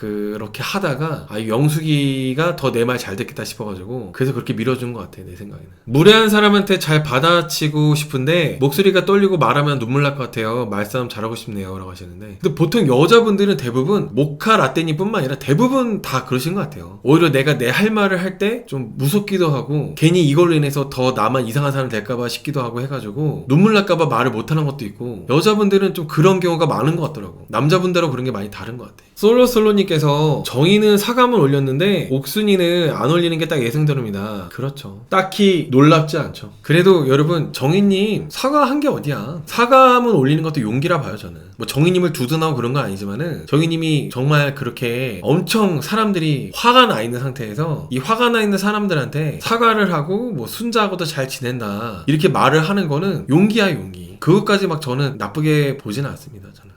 하다가 영숙이가 더 내 말 잘 듣겠다 싶어가지고 그래서 그렇게 밀어준 것 같아. 내 생각에는 무례한 사람한테 잘 받아치고 싶은데 목소리가 떨리고 말하면 눈물 날 것 같아요. 말싸움 잘하고 싶네요 라고 하시는데, 근데 보통 여자분들은 대부분 모카 라떼니 뿐만 아니라 대부분 다 그러신 것 같아요. 오히려 내가 내 할 말을 할 때 좀 무섭기도 하고 괜히 이걸로 인해서 더 나만 이상한 사람 될까봐 싶기도 하고 해가지고 눈물 날까봐 말을 못하는 것도 있고, 여자분들은 좀 그런 경우가 많은 것 같더라고. 남자분들하고 그런 게 많이 다른 것 같아. 솔로님께서 정의는 사감을 올렸는데 옥순이는 안 올리는 게 딱 예상대로입니다. 그렇죠. 딱히 놀랍지 않죠. 그래도 여러분 정의님 사과한 게 어디야. 사감은 올리는 것도 용기라 봐요. 저는 뭐 정의님을 두둔하고 그런 건 아니지만은 정의님이 정말 그렇게 엄청 사람들이 화가 나 있는 상태에서 이 화가 나 있는 사람들한테 사과를 하고 뭐 순자하고도 잘 지낸다 이렇게 말을 하는 거는 용기야 용기. 그것까지 막 저는 나쁘게 보지는 않습니다. 저는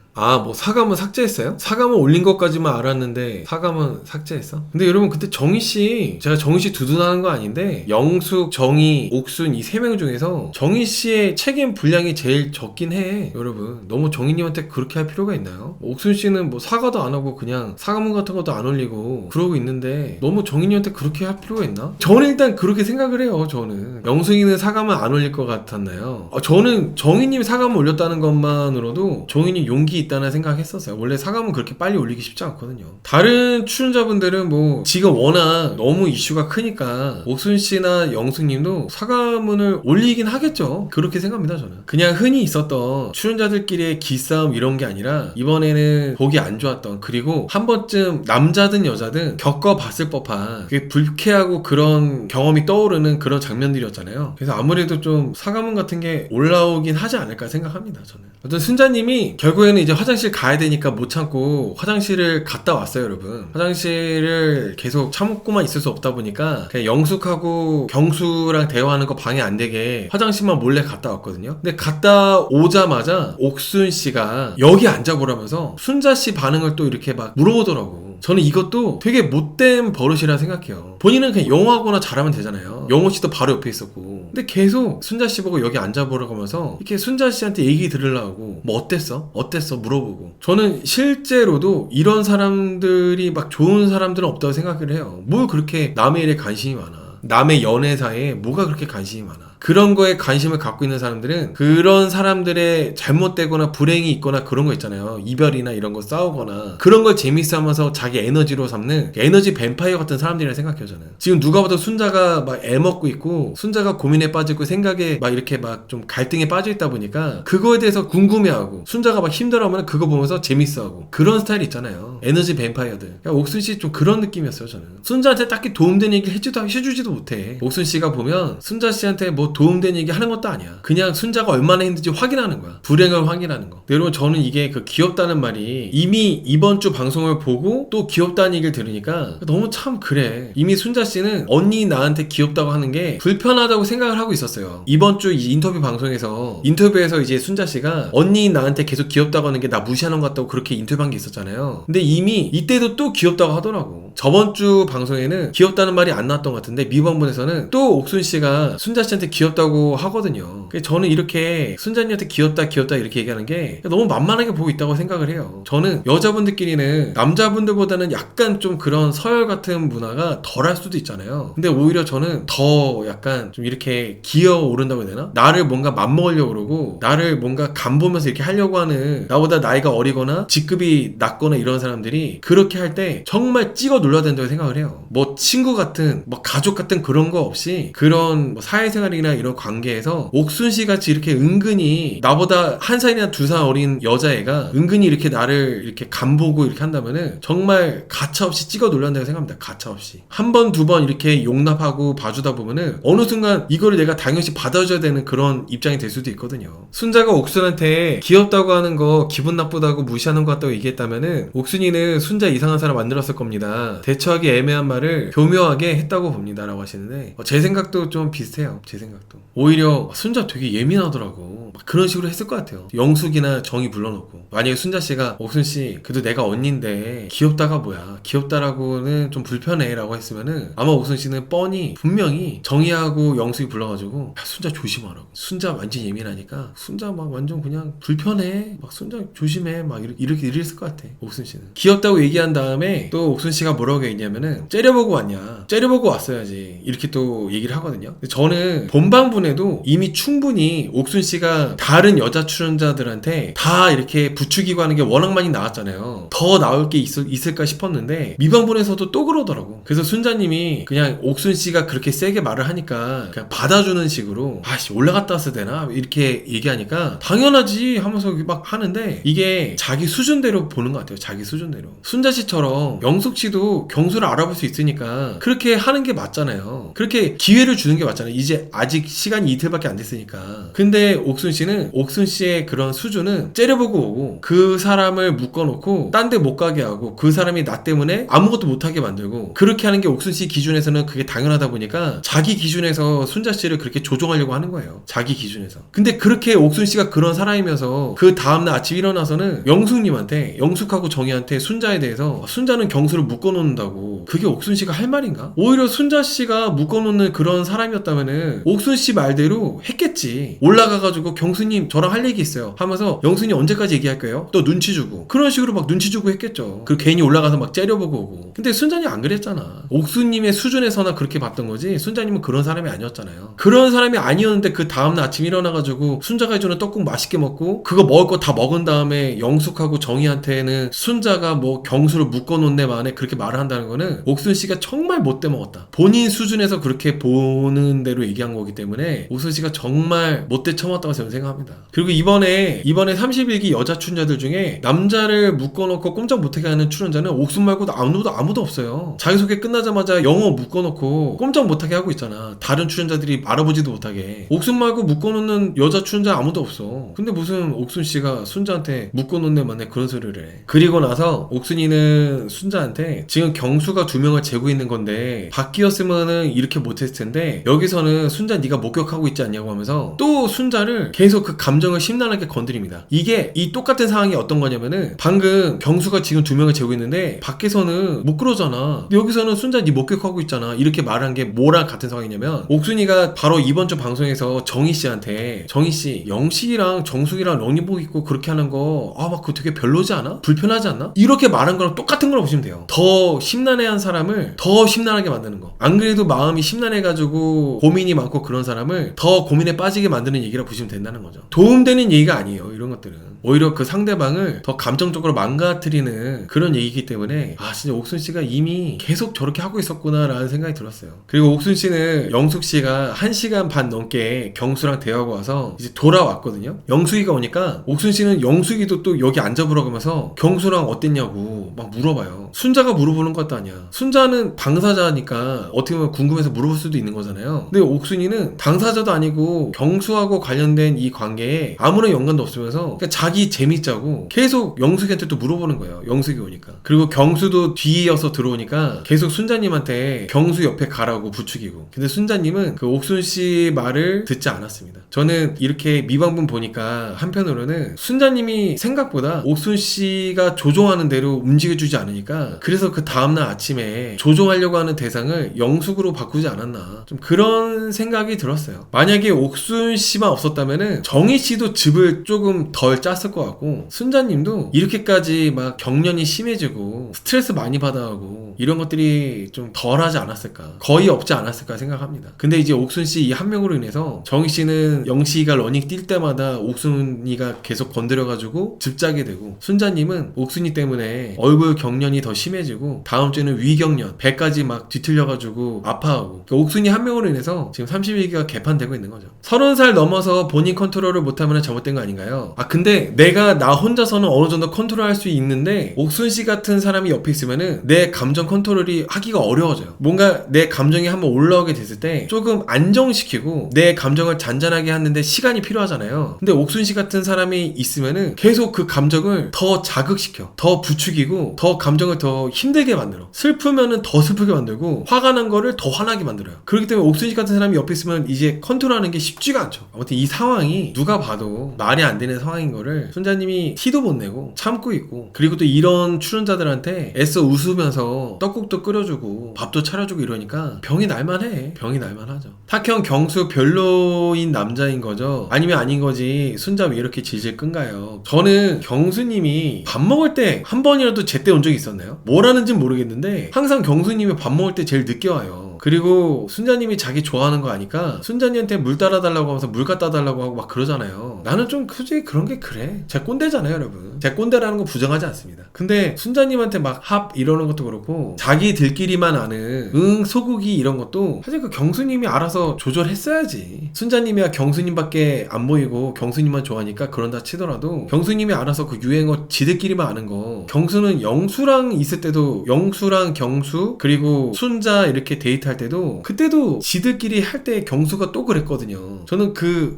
뭐 사감은 삭제했어요? 사감은 올린 것까지만 알았는데 사감은 삭제했어? 근데 여러분 그때 정희씨, 제가 정희씨 두둔하는 거 아닌데 영숙, 정희, 옥순 이 3명 중에서 정희씨의 책임 분량이 제일 적긴 해. 여러분 너무 정희님한테 그렇게 할 필요가 있나요? 옥순씨는 뭐 사과도 안 하고 그냥 사과문 같은 것도 안 올리고 그러고 있는데 너무 정희님한테 그렇게 할 필요가 있나? 저는 일단 그렇게 생각을 해요. 저는 영숙이는 사과문 안 올릴 것 같았나요? 저는 정희님이 사과문 올렸다는 것만으로도 정희님 용기 있다는 생각했었어요. 원래 사감은 그렇게 빨리 올리기 쉽지 않거든요. 다른 출연자분들은 뭐 지금 워낙 너무 이슈가 크니까 옥순씨나 영숙님도 사과문을 올리긴 하겠죠. 그렇게 생각합니다. 저는 그냥 흔히 있었던 출연자들끼리의 기싸움 이런 게 아니라 이번에는 보기 안 좋았던, 그리고 한 번쯤 남자든 여자든 겪어봤을 법한 불쾌하고 그런 경험이 떠오르는 그런 장면들이었잖아요. 그래서 아무래도 좀 사과문 같은 게 올라오긴 하지 않을까 생각합니다. 저는 어떤 순자님이 결국에는 이제 화장실 가야 되니까 못 참고 화장실을 갔다 왔어요. 여러분 화장실을 계속 참고만 있을 수 없다 보니까 그냥 영숙하고 경수랑 대화하는 거 방해 안 되게 화장실만 몰래 갔다 왔거든요. 근데 갔다 오자마자 옥순씨가 여기 앉아보라면서 순자씨 반응을 또 이렇게 막 물어보더라고. 저는 이것도 되게 못된 버릇이라 생각해요. 본인은 그냥 영어하거나 잘하면 되잖아요. 영호씨도 바로 옆에 있었고. 근데 계속 순자씨 보고 여기 앉아보라고 하면서 이렇게 순자씨한테 얘기 들으려고 뭐 어땠어? 물어보고. 저는 실제로도 이런 사람들이 막 좋은 사람들은 없다고 생각을 해요. 뭘 그렇게 남의 일에 관심이 많아. 남의 연애사에 뭐가 그렇게 관심이 많아. 그런 거에 관심을 갖고 있는 사람들은 그런 사람들의 잘못되거나 불행이 있거나 그런 거 있잖아요. 이별이나 이런 거 싸우거나 그런 걸 재밌어 하면서 자기 에너지로 삼는 에너지 뱀파이어 같은 사람들이라 생각해요. 저는 지금 누가 봐도 순자가 막 애먹고 있고 순자가 고민에 빠지고 생각에 막 이렇게 막 좀 갈등에 빠져 있다 보니까 그거에 대해서 궁금해하고 순자가 막 힘들어하면 그거 보면서 재밌어하고 그런 스타일이 있잖아요. 에너지 뱀파이어들. 옥순씨 좀 그런 느낌이었어요. 저는 순자한테 딱히 도움되는 얘기를 해주지도 못해. 옥순씨가 보면 순자씨한테 뭐 도움된 얘기 하는 것도 아니야. 그냥 순자가 얼마나 힘든지 확인하는 거야. 불행을 확인하는 거. 여러분 저는 이게 귀엽다는 말이 이미 이번 주 방송을 보고 또 귀엽다는 얘기를 들으니까 너무 참 그래. 이미 순자씨는 언니 나한테 귀엽다고 하는 게 불편하다고 생각을 하고 있었어요. 이번 주 인터뷰 방송에서 인터뷰에서 이제 순자씨가 언니 나한테 계속 귀엽다고 하는 게 나 무시하는 것 같다고 그렇게 인터뷰한 게 있었잖아요. 근데 이미 이때도 또 귀엽다고 하더라고. 저번 주 방송에는 귀엽다는 말이 안 나왔던 것 같은데 미번분에서는 또 옥순씨가 순자씨한테 귀엽다고 하거든요. 저는 이렇게 순자님한테 귀엽다 이렇게 얘기하는 게 너무 만만하게 보고 있다고 생각을 해요. 저는 여자분들끼리는 남자분들보다는 약간 좀 그런 서열 같은 문화가 덜할 수도 있잖아요. 근데 오히려 저는 더 약간 좀 이렇게 기어오른다고 해야 되나? 나를 뭔가 맘먹으려고 그러고 나를 뭔가 간보면서 이렇게 하려고 하는, 나보다 나이가 어리거나 직급이 낮거나 이런 사람들이 그렇게 할 때 정말 찍어 눌러야 된다고 생각을 해요. 뭐 친구 같은 뭐 가족 같은 그런 거 없이 그런 뭐 사회생활이나 이런 관계에서 옥순씨 같이 이렇게 은근히 나보다 1살이나 2살 어린 여자애가 은근히 이렇게 나를 이렇게 간보고 이렇게 한다면은 정말 가차없이 찍어 눌러야 생각합니다. 가차없이 한 번, 두 번 이렇게 용납하고 봐주다 보면은 어느 순간 이거를 내가 당연시 받아줘야 되는 그런 입장이 될 수도 있거든요. 순자가 옥순한테 귀엽다고 하는 거 기분 나쁘다고 무시하는 것 같다고 얘기했다면은 옥순이는 순자 이상한 사람 만들었을 겁니다. 씨가 대처하기 애매한 말을 교묘하게 했다고 봅니다라고 하시는데 제 생각도 좀 비슷해요. 제 생각도 오히려 순자 되게 예민하더라고. 막 그런 식으로 했을 것 같아요. 영숙이나 정이 불러놓고 만약에 순자 씨가 옥순씨 그래도 내가 언니인데 귀엽다가 뭐야, 귀엽다라고는 좀 불편해 라고 했으면은 아마 옥순 씨는 뻔히 분명히 정희하고 영숙이 불러가지고 야, 순자 조심하라고. 순자 완전 예민하니까 순자 막 완전 그냥 불편해, 막 순자 조심해, 막 이렇게 이랬을 것 같아. 옥순 씨는 귀엽다고 얘기한 다음에 또 옥순 씨가 뭐라고 얘기냐면은 째려보고 왔냐, 째려보고 왔어야지, 이렇게 또 얘기를 하거든요. 저는 본방분에도 이미 충분히 옥순 씨가 다른 여자 출연자들한테 다 이렇게 부추기고 하는 게 워낙 많이 나왔잖아요. 더 나올 게 있을까 싶었는데 미방분에서도 또 그러더라고. 그래서 순자님이 그냥 옥순 씨가 그렇게 세게 말을 하니까 그냥 받아주는 식으로 아씨 올라갔다 왔어야 되나 이렇게 얘기하니까 당연하지 하면서 막 하는데 이게 자기 수준대로 보는 것 같아요. 자기 수준대로. 순자 씨처럼 영숙 씨도 경수를 알아볼 수 있으니까 그렇게 하는 게 맞잖아요. 그렇게 기회를 주는 게 맞잖아요. 이제 아직 시간이 이틀밖에 안 됐으니까. 근데 옥순 씨는 옥순 씨의 그런 수준은 째려보고 오고 그 사람을 묶어놓고 딴 데 못 가게 하고 그 사람이 나 때문에 아무것도 못하게 만들고 그렇게 하는 게 옥순 씨 기준에서는 그게 당연하다 보니까 자기 기준에서 순자 씨를 그렇게 조종하려고 하는 거예요. 자기 기준에서. 근데 그렇게 옥순 씨가 그런 사람이면서 그 다음날 아침 일어나서는 영숙님한테, 영숙하고 정희한테 순자에 대해서 순자는 경수를 묶어놓는다고, 그게 옥순 씨가 할 말인가? 오히려 순자 씨가 묶어놓는 그런 사람이었다면은 옥순 씨 말대로 했겠지. 올라가가지고 경수님 저랑 할 얘기 있어요 하면서 영순이 언제까지 얘기할 거예요? 또 눈치 주고 그런 식으로 막 눈치 주고 했겠죠. 그 괜히 올라가서 막 째려보고 오고. 근데 순자님 안 그랬잖아. 옥수님의 수준에서나 그렇게 봤던 거지 순자님은 그런 사람이 아니었잖아요. 그런 사람이 아니었는데 그 다음날 아침 일어나가지고 순자가 해주는 떡국 맛있게 먹고 그거 먹을 거 다 먹은 다음에 영숙하고 정희한테는 순자가 뭐 경수를 묶어놓네 만에 그렇게 말을 한다는 거는 옥순씨가 정말 못돼 먹었다. 본인 수준에서 그렇게 보는 대로 얘기한 거기 때문에 옥순씨가 정말 못돼 처먹었다고 저는 생각합니다. 그리고 이번에 31기 여자 출연자들 중에 남자를 묶어놓고 꼼짝 못하게 하는 출연자는 옥순 말고도 아무도 없어요. 자기소개 끝나자마자 영어 묶어놓고 꼼짝 못하게 하고 있잖아. 다른 출연자들이 알아보지도 못하게. 옥순 말고 묶어놓는 여자 출연자 아무도 없어. 근데 무슨 옥순씨가 순자한테 묶어놓네 만에 그런 소리를 해. 그리고 나서 옥순이는 순자한테 지금 경수가 2명을 재고 있는 건데 바뀌었으면은 이렇게 못했을 텐데 여기서는 순자 네가 목격하고 있지 않냐고 하면서 또 순자를 계속 그 감정을 심란하게 건드립니다. 이게 이 똑같은 상황이 어떤 거냐면은 방금 경수가 지금 2명을 재고 있는데 밖에서는 못 그러잖아. 근데 여기서는 순자 네 목격하고 있잖아. 이렇게 말한 게 뭐랑 같은 상황이냐면 옥순이가 바로 이번 주 방송에서 정희씨한테 정희씨 영식이랑 정숙이랑 런닝복 입고 그렇게 하는 거 막 그거 되게 별로지 않아? 불편하지 않나? 이렇게 말한 거랑 똑같은 걸 보시면 돼요. 더 심란해한 사람을 더 심란하게 만드는 거. 안 그래도 마음이 심란해가지고 고민이 많고 그런 사람을 더 고민에 빠지게 만드는 얘기라고 보시면 된다는 거죠. 도움되는 얘기가 아니에요. 이런 것들은 오히려 그 상대방을 더 감정적으로 망가뜨리는 그런 얘기이기 때문에 진짜 옥순씨가 이미 계속 저렇게 하고 있었구나 라는 생각이 들었어요. 그리고 옥순씨는 영숙씨가 1시간 반 넘게 경수랑 대화하고 와서 이제 돌아왔거든요. 영숙이가 오니까 옥순씨는 영숙이도 또 여기 앉아보라고 하면서 경수랑 어땠냐고 막 물어봐요. 순자가 물어보는 것도 아니야. 순자는 당사자니까 어떻게 보면 궁금해서 물어볼 수도 있는 거잖아요. 근데 옥순이는 당사자도 아니고 경수하고 관련된 이 관계에 아무런 연관도 없으면서 그냥 자기 재밌자고 계속 영숙이한테 또 물어보는 거예요. 영숙이 오니까. 그리고 경수도 뒤이어서 들어오니까 계속 순자님한테 경수 옆에 가라고 부추기고. 근데 순자님은 그 옥순씨 말을 듣지 않았습니다. 저는 이렇게 미방분 보니까 한편으로는 순자님이 생각보다 옥순씨가 조종하는 대로 움직여주지 않으니까 그래서 그 다음날 아침에 조종하려고 하는 대상을 영숙으로 바꾸지 않았나, 좀 그런 생각이 들었어요. 만약에 옥순씨만 없었다면은 정희씨도 즙을 조금 덜 짰을 것 같고 순자님도 이렇게까지 막 경련이 심해지고 스트레스 많이 받아하고 이런 것들이 좀 덜하지 않았을까, 거의 없지 않았을까 생각합니다. 근데 이제 옥순씨 이 한 명으로 인해서 정희씨는 영식이가 러닝 뛸 때마다 옥순이가 계속 건드려가지고 즙짜게 되고, 순자님은 옥순이 때문에 얼굴 경련이 더 심해지고 다음 주에는 위경련, 배까지 막 막 뒤틀려가지고 아파하고 그러니까 옥순이 한 명으로 인해서 지금 31기가 개판되고 있는 거죠. 30살 넘어서 본인 컨트롤을 못하면 잘못된 거 아닌가요? 아 근데 내가 나 혼자서는 어느 정도 컨트롤할 수 있는데 옥순씨 같은 사람이 옆에 있으면은 내 감정 컨트롤이 하기가 어려워져요. 뭔가 내 감정이 한번 올라오게 됐을 때 조금 안정시키고 내 감정을 잔잔하게 하는데 시간이 필요하잖아요. 근데 옥순씨 같은 사람이 있으면은 계속 그 감정을 더 자극시켜, 더 부추기고 더 감정을 더 힘들게 만들어. 슬프면은 더 슬프게 만들고 화가 난 거를 더 화나게 만들어요. 그렇기 때문에 옥순씨 같은 사람이 옆에 있으면 이제 컨트롤하는 게 쉽지가 않죠. 아무튼 이 상황이 누가 봐도 말이 안 되는 상황인 거를 순자님이 티도 못 내고 참고 있고, 그리고 또 이런 출연자들한테 애써 웃으면서 떡국도 끓여주고 밥도 차려주고 이러니까 병이 날만해. 병이 날만하죠. 탁형 경수 별로인 남자인 거죠? 아니면 아닌 거지 순자 왜 이렇게 질질 끈가요? 저는 경수님이 밥 먹을 때 한 번이라도 제때 온 적이 있었나요? 뭘 하는지는 모르겠는데 항상 경수님이 밥 먹을 때 제일 늦게 와요. 그리고 순자님이 자기 좋아하는 거 아니까 순자님한테 물 따라달라고 하면서 물 갖다 달라고 하고 막 그러잖아요. 나는 좀 굳이 그런 게 그래. 제 꼰대잖아요, 여러분. 제 꼰대라는 거 부정하지 않습니다. 근데 순자님한테 막 합 이러는 것도 그렇고 자기들끼리만 아는 소고기 이런 것도 사실 그 경수님이 알아서 조절했어야지. 순자님이야 경수님밖에 안 보이고 경수님만 좋아하니까 그런다 치더라도 경수님이 알아서 그 유행어 지들끼리만 아는 거. 경수는 영수랑 있을 때도 영수랑 경수 그리고 순자 이렇게 데이트할 때도 그때도 지들끼리 할 때 경수가 또 그랬거든요. 저는 그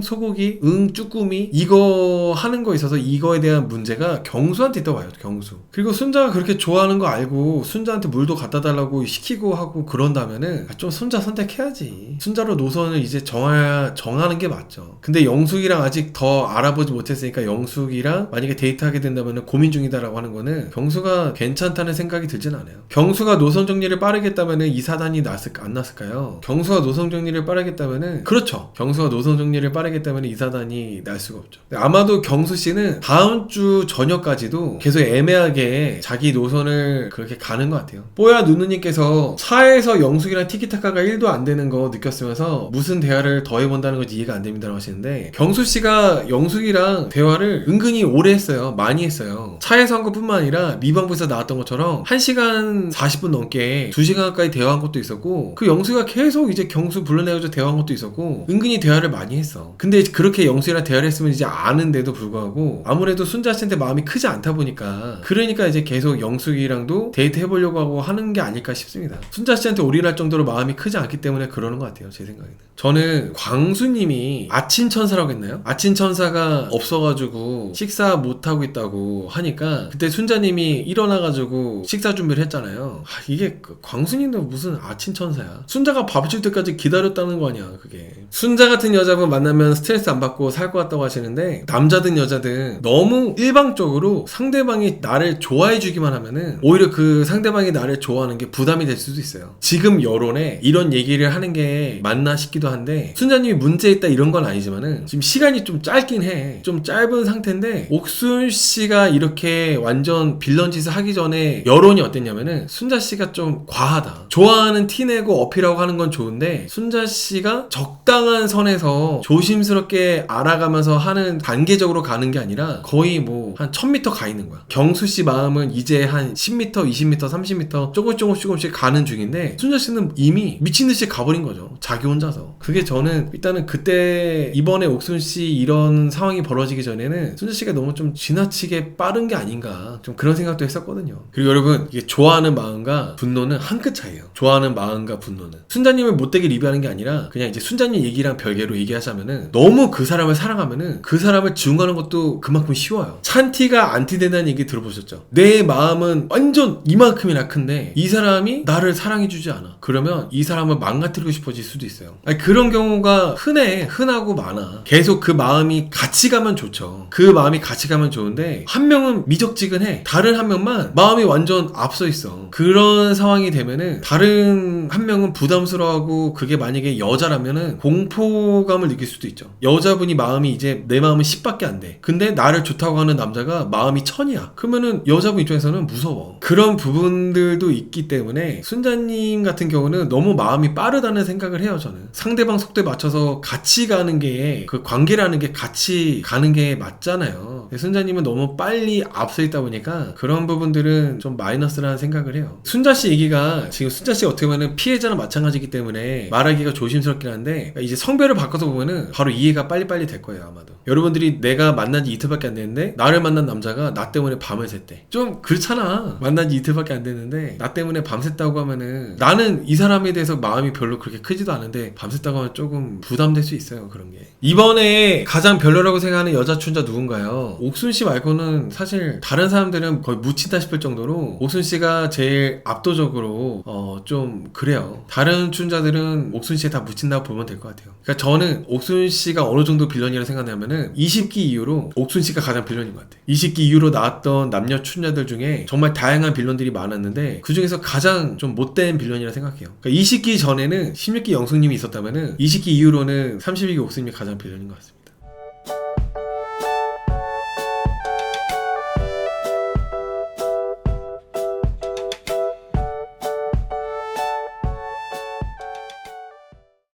소고기 쭈꾸미 이거 하는 거 있어서 이거에 대한 문제가 경수한테 또 와요. 경수. 그리고 순자가 그렇게 좋아하는 거 알고 순자한테 물도 갖다 달라고 시키고 하고 그런다면은 좀 순자 선택해야지. 순자로 노선을 이제 정하는 게 맞죠. 근데 영숙이랑 아직 더 알아보지 못했으니까 영숙이랑 만약에 데이트하게 된다면은 고민 중이다라고 하는 거는 경수가 괜찮다는 생각이 들진 않아요. 경수가 노선 정리를 빠르게 했다면은 이 사단이 안 났을까요? 경수가 노선 정리를 빠르게 했다면은 그렇죠. 경수가 노선 정리를 빠르게 했다면 이 사단이 날 수가 없죠. 아마도 경수 씨는 다음 주 저녁까지도 계속 애매하게 자기 노선을 그렇게 가는 것 같아요. 뽀야 누누님께서 차에서 영숙이랑 티키타카가 1도 안 되는 거 느꼈으면서 무슨 대화를 더 해본다는 건지 이해가 안 됩니다라고 하시는데, 경수 씨가 영숙이랑 대화를 은근히 오래 했어요. 많이 했어요. 차에서 한 것뿐만 아니라 미방부에서 나왔던 것처럼 1시간 40분 넘게 2시간 가까이 대화한 것도 있었고, 그 영숙이가 계속 이제 경수 불러내가지고 대화한 것도 있었고 은근히 대화를 많이 했어. 근데 그렇게 영숙이랑 대화를 했으면 이제 아는데도 불구하고 아무래도 순자 씨한테 마음이 크지 않다 보니까 그러니까 이제 계속 영숙이랑도 데이트 해보려고 하고 하는 게 아닐까 싶습니다. 순자 씨한테 올인할 정도로 마음이 크지 않기 때문에 그러는 것 같아요. 제 생각에는. 저는 광수님이 아친천사라고 했나요? 아친천사가 없어가지고 식사 못하고 있다고 하니까 그때 순자님이 일어나가지고 식사 준비를 했잖아요. 이게 광수님도 무슨 아친천사야. 순자가 밥 줄 때까지 기다렸다는 거 아니야 그게. 순자 같은 여자분 만나면 스트레스 안 받고 살 것 같다고 하시는데, 남자든 여자든 너무 일방적으로 상대방이 나를 좋아해 주기만 하면은 오히려 그 상대방이 나를 좋아하는 게 부담이 될 수도 있어요. 지금 여론에 이런 얘기를 하는 게 맞나 싶기도 한데, 순자님이 문제 있다 이런 건 아니지만은 지금 시간이 좀 짧긴 해. 좀 짧은 상태인데 옥순씨가 이렇게 완전 빌런 짓을 하기 전에 여론이 어땠냐면은 순자씨가 좀 과하다, 좋아하는 티내고 어필하고 하는 건 좋은데 순자씨가 적당한 선에서 조심스럽게 알아가면서 하는, 단계적으로 가는 게 아니라 거의 뭐 한 1000m 가 있는 거야. 경수씨 마음은 이제 한 10m, 20m, 30m 조금씩 가는 중인데 순자씨는 이미 미친듯이 가버린 거죠. 자기 혼자서. 그게 저는 일단은 그때 이번에 옥순씨 이런 상황이 벌어지기 전에는 순자씨가 너무 좀 지나치게 빠른 게 아닌가 좀 그런 생각도 했었거든요. 그리고 여러분, 이게 좋아하는 마음과 분노는 한 끗 차이에요. 좋아하는 마음과 분노는. 순자님을 못되게 리뷰하는 게 아니라 그냥 이제 순자님 얘기랑 별개로 얘기하자면은, 너무 그 사람을 사랑하면은 그 사람을 지원하는 것도 그만큼 쉬워요. 찬티가 안티된다는 얘기 들어보셨죠? 내 마음은 완전 이만큼이나 큰데 이 사람이 나를 사랑해주지 않아. 그러면 이 사람을 망가뜨리고 싶어질 수도 있어요. 아니, 그런 경우가 흔하고 많아. 계속 그 마음이 같이 가면 좋죠. 그 마음이 같이 가면 좋은데 한 명은 미적지근해. 다른 한 명만 마음이 완전 앞서 있어. 그런 상황이 되면은 다른 한 명은 부담스러워하고, 그게 만약에 여자라면은 공포감을 느낄 수도 있죠. 여자분이 마음이 이제 내 마음은 10밖에 안 돼. 근데 나를 좋다고 하는 남자가 마음이 1000이야. 그러면은 여자분 입장에서는 무서워. 그런 부분들도 있기 때문에 순자님 같은 경우는 너무 마음이 빠르다는 생각을 해요. 저는 상대방 속도에 맞춰서 같이 가는 게, 그 관계라는 게 같이 가는 게 맞잖아요. 근데 순자님은 너무 빨리 앞서 있다 보니까 그런 부분들은 좀 마이너스라는 생각을 해요. 순자씨 얘기가 지금 순자씨 어떻게 보면 피해자랑 마찬가지이기 때문에 말하기가 조심스럽긴 한데 이제 성별을 바꿔서 보면은 바로 이해가 빨리빨리 될 거예요. 아마도 여러분들이 내가 만난 지 이틀밖에 안 됐는데 나를 만난 남자가 나 때문에 밤을 샜대. 좀 그렇잖아. 만난 지 이틀밖에 안 됐는데 나 때문에 밤샜다고 하면은 나는 이 사람에 대해서 마음이 별로 그렇게 크지도 않은데 밤샜다고 하면 조금 부담될 수 있어요. 그런 게. 이번에 가장 별로라고 생각하는 여자 춘자 누군가요? 옥순씨 말고는 사실 다른 사람들은 거의 묻힌다 싶을 정도로 옥순씨가 제일 압도적으로 좀 그래요. 다른 춘자들은 옥순씨에 다 묻힌다고 보면 될 것 같아요. 그러니까 저는 옥순씨가 어느 정도 빌런이라고 생각하냐면은 20기 이후로 옥순씨가 가장 빌런인 것 같아요. 20기 이후로 나왔던 남녀 춘자들 중에 정말 다양한 빌런들이 많았는데 그 중에서 가장 좀 못된 빌런이라 생각해요. 그러니까 20기 전에는 16기 영숙님이 있었다면은 20기 이후로는 32기 옥순님이 가장 빌런인 것 같습니다.